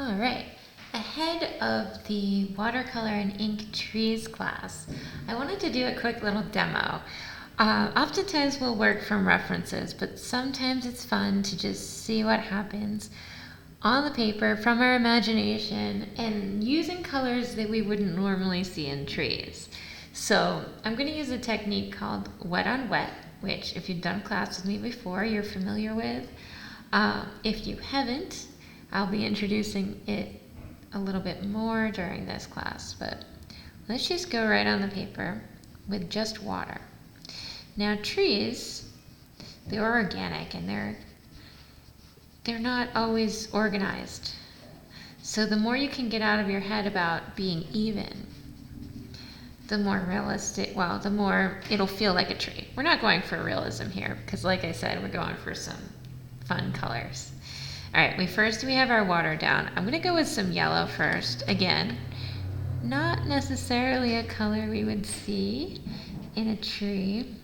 All right, ahead of the watercolor and ink trees class, I wanted to do a quick little demo. Oftentimes we'll work from references, but sometimes it's fun to just see what happens on the paper from our imagination and using colors that we wouldn't normally see in trees. So I'm going to use a technique called wet on wet, which if you've done class with me before, you're familiar with. If you haven't, I'll be introducing it a little bit more during this class, but let's just go right on the paper with just water. Now trees, they're organic and they're not always organized. So the more you can get out of your head about being even, the more realistic, well, the more it'll feel like a tree. We're not going for realism here because like I said, we're going for some fun colors. All right, we have our water down. I'm gonna go with some yellow first. Again, not necessarily a color we would see in a tree,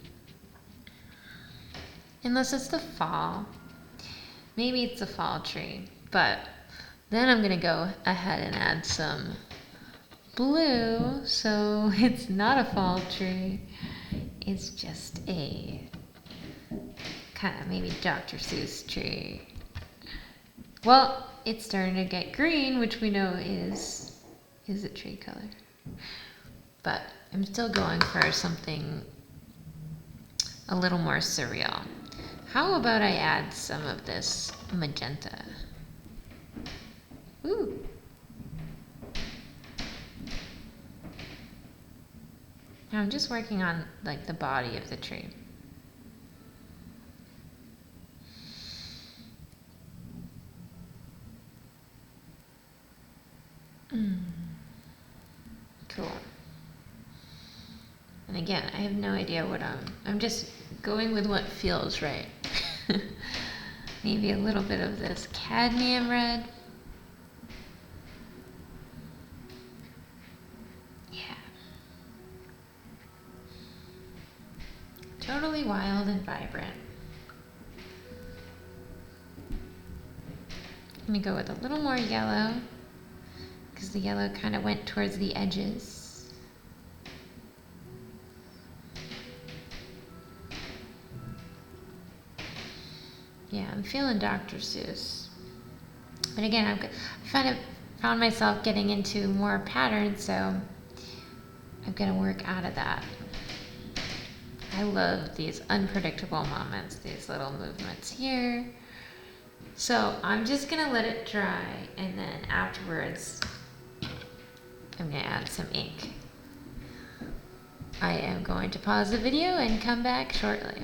unless it's the fall. Maybe it's a fall tree, but then I'm gonna go ahead and add some blue, so it's not a fall tree. It's just a kind of maybe Dr. Seuss tree. Well, it's starting to get green, which we know is a tree color. But I'm still going for something a little more surreal. How about I add some of this magenta? Ooh. Now I'm just working on like the body of the tree. Cool. And again, I have no idea what I'm just going with what feels right. Maybe a little bit of this cadmium red. Yeah. Totally wild and vibrant. Let me go with a little more yellow, because the yellow kind of went towards the edges. Yeah, I'm feeling Dr. Seuss. But again, I've found myself getting into more patterns, so I'm going to work out of that. I love these unpredictable moments, these little movements here. So I'm just going to let it dry, and then afterwards, I'm going to add some ink. I am going to pause the video and come back shortly.